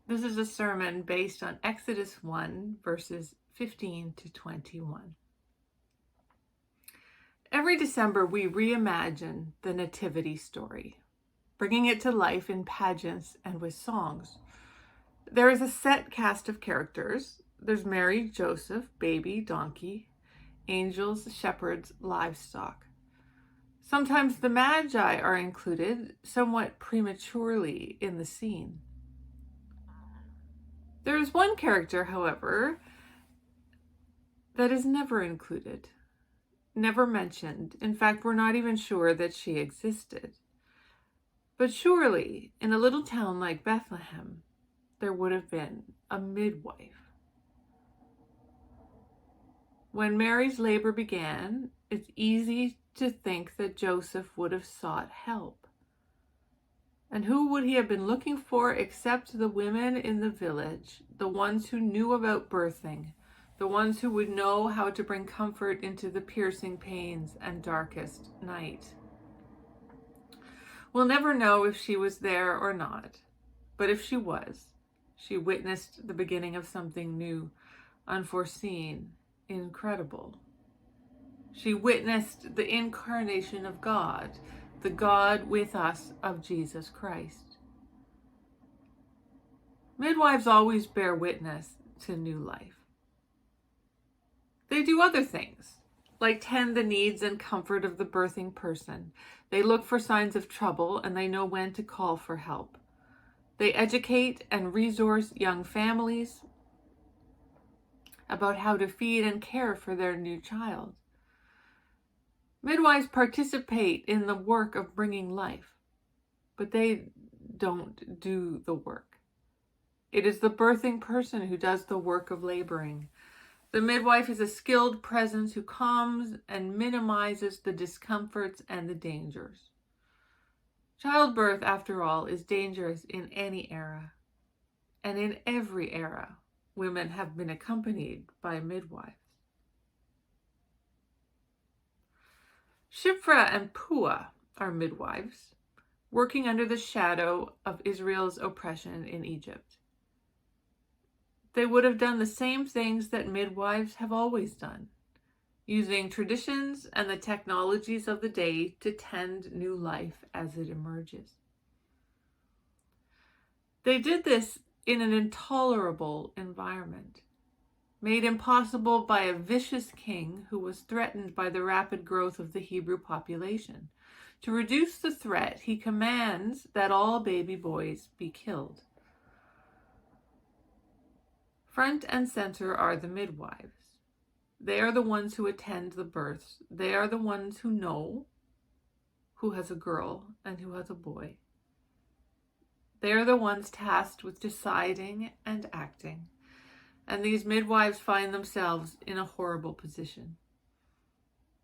This is a sermon based on Exodus 1, verses 15 to 21. Every December, we reimagine the nativity story, bringing it to life in pageants and with songs. There is a set cast of characters. There's Mary, Joseph, baby, donkey, angels, shepherds, livestock. Sometimes the Magi are included somewhat prematurely in the scene. There is one character, however, that is never included, never mentioned. In fact, we're not even sure that she existed. But surely, in a little town like Bethlehem, there would have been a midwife. When Mary's labor began, it's easy to think that Joseph would have sought help. And who would he have been looking for except the women in the village, the ones who knew about birthing, the ones who would know how to bring comfort into the piercing pains and darkest night? We'll never know if she was there or not, but if she was, she witnessed the beginning of something new, unforeseen, incredible. She witnessed the incarnation of God, the God with us of Jesus Christ. Midwives always bear witness to new life. They do other things, like tend the needs and comfort of the birthing person. They look for signs of trouble and they know when to call for help. They educate and resource young families about how to feed and care for their new child. Midwives participate in the work of bringing life, but they don't do the work. It is the birthing person who does the work of laboring. The midwife is a skilled presence who calms and minimizes the discomforts and the dangers. Childbirth, after all, is dangerous in any era, and in every era, women have been accompanied by midwives. Shiphrah and Puah are midwives, working under the shadow of Israel's oppression in Egypt. They would have done the same things that midwives have always done, using traditions and the technologies of the day to tend new life as it emerges. They did this in an intolerable environment, made impossible by a vicious king who was threatened by the rapid growth of the Hebrew population. To reduce the threat, he commands that all baby boys be killed. Front and center are the midwives. They are the ones who attend the births. They are the ones who know who has a girl and who has a boy. They are the ones tasked with deciding and acting. And these midwives find themselves in a horrible position.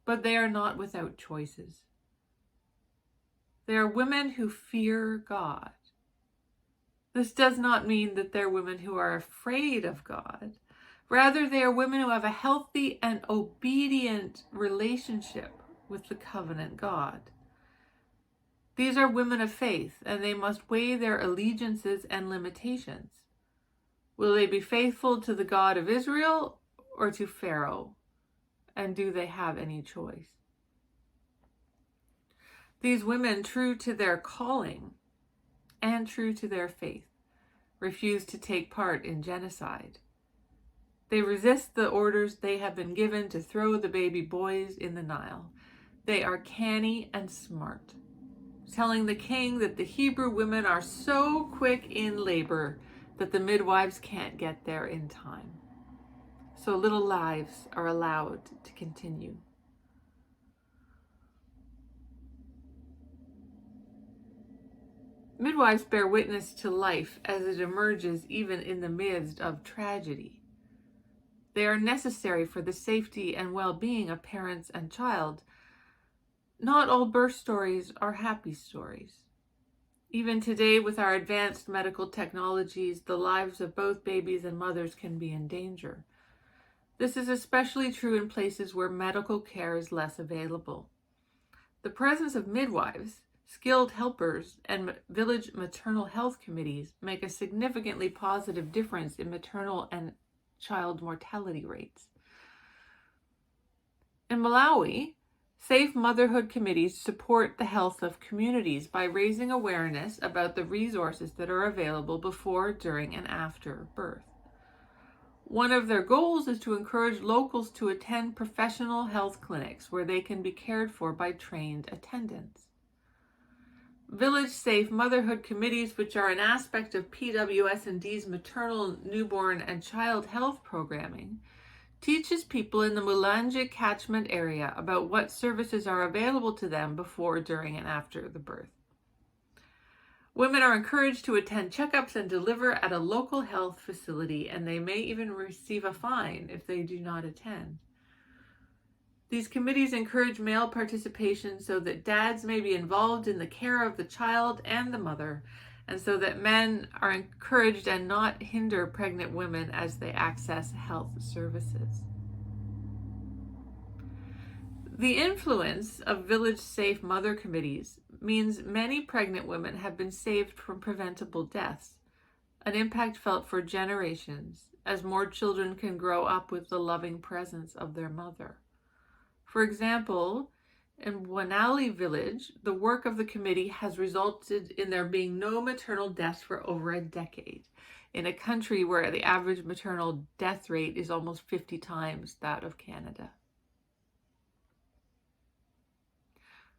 But they are not without choices. They are women who fear God. This does not mean that they're women who are afraid of God. Rather, they are women who have a healthy and obedient relationship with the covenant God. These are women of faith, and they must weigh their allegiances and limitations. Will they be faithful to the God of Israel or to Pharaoh? And do they have any choice? These women, true to their calling and true to their faith, refuse to take part in genocide. They resist the orders they have been given to throw the baby boys in the Nile. They are canny and smart, telling the king that the Hebrew women are so quick in labor that the midwives can't get there in time. So little lives are allowed to continue. Midwives bear witness to life as it emerges even in the midst of tragedy. They are necessary for the safety and well-being of parents and child. Not all birth stories are happy stories. Even today, with our advanced medical technologies, the lives of both babies and mothers can be in danger. This is especially true in places where medical care is less available. The presence of midwives Skilled helpers and village maternal health committees make a significantly positive difference in maternal and child mortality rates. In Malawi, safe motherhood committees support the health of communities by raising awareness about the resources that are available before, during, and after birth. One of their goals is to encourage locals to attend professional health clinics where they can be cared for by trained attendants. Village Safe Motherhood Committees, which are an aspect of PWS&D's maternal, newborn, and child health programming, teaches people in the Mulanje catchment area about what services are available to them before, during, and after the birth. Women are encouraged to attend checkups and deliver at a local health facility, and they may even receive a fine if they do not attend. These committees encourage male participation so that dads may be involved in the care of the child and the mother, and so that men are encouraged and not hinder pregnant women as they access health services. The influence of village safe mother committees means many pregnant women have been saved from preventable deaths, an impact felt for generations as more children can grow up with the loving presence of their mother. For example, in Wanali village, the work of the committee has resulted in there being no maternal deaths for over a decade, in a country where the average maternal death rate is almost 50 times that of Canada.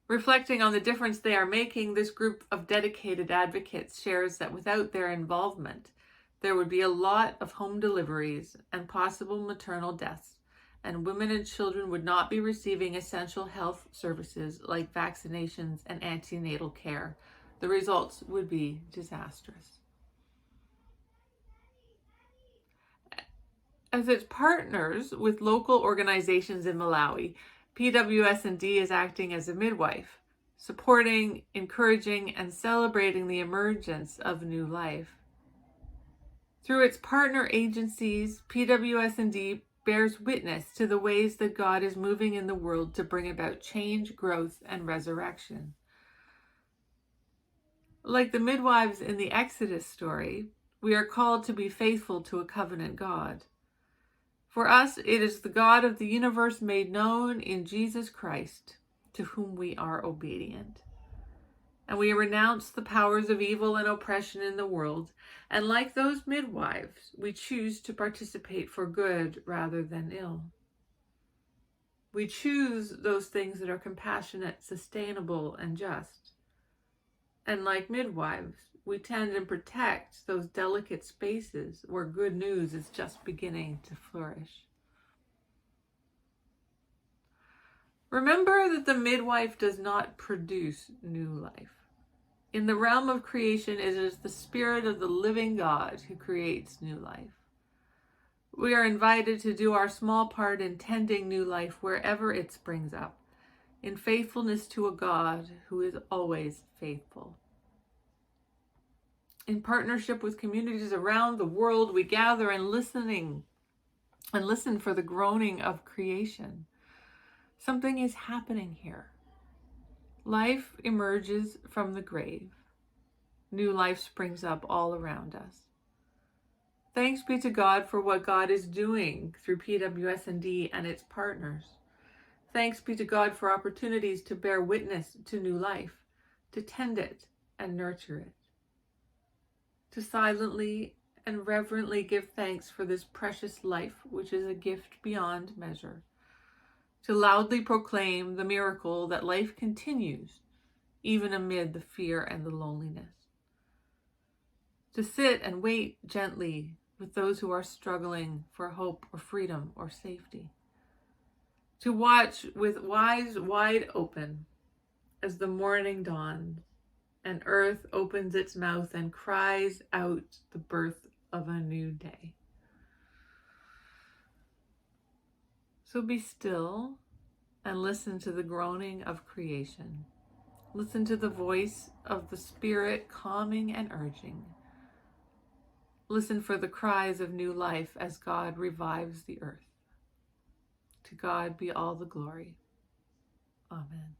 Reflecting on the difference they are making, this group of dedicated advocates shares that without their involvement, there would be a lot of home deliveries and possible maternal deaths, and women and children would not be receiving essential health services like vaccinations and antenatal care. The results would be disastrous. As its partners with local organizations in Malawi, PWS&D is acting as a midwife, supporting, encouraging, and celebrating the emergence of new life. Through its partner agencies, PWS&D bears witness to the ways that God is moving in the world to bring about change, growth, and resurrection. Like the midwives in the Exodus story, we are called to be faithful to a covenant God. For us, it is the God of the universe made known in Jesus Christ, to whom we are obedient. And we renounce the powers of evil and oppression in the world, and like those midwives, we choose to participate for good rather than ill. We choose those things that are compassionate, sustainable, and just. And like midwives, we tend and protect those delicate spaces where good news is just beginning to flourish. Remember that the midwife does not produce new life. In the realm of creation, it is the Spirit of the living God who creates new life. We are invited to do our small part in tending new life wherever it springs up, in faithfulness to a God who is always faithful. In partnership with communities around the world, we gather and listen for the groaning of creation. Something is happening here. Life emerges from the grave. New life springs up all around us. Thanks be to God for what God is doing through PWS&D and its partners. Thanks be to God for opportunities to bear witness to new life, to tend it and nurture it, to silently and reverently give thanks for this precious life, which is a gift beyond measure, to loudly proclaim the miracle that life continues, even amid the fear and the loneliness, to sit and wait gently with those who are struggling for hope or freedom or safety, to watch with eyes wide open as the morning dawns and earth opens its mouth and cries out the birth of a new day. So be still and listen to the groaning of creation. Listen to the voice of the Spirit calming and urging. Listen for the cries of new life as God revives the earth. To God be all the glory. Amen.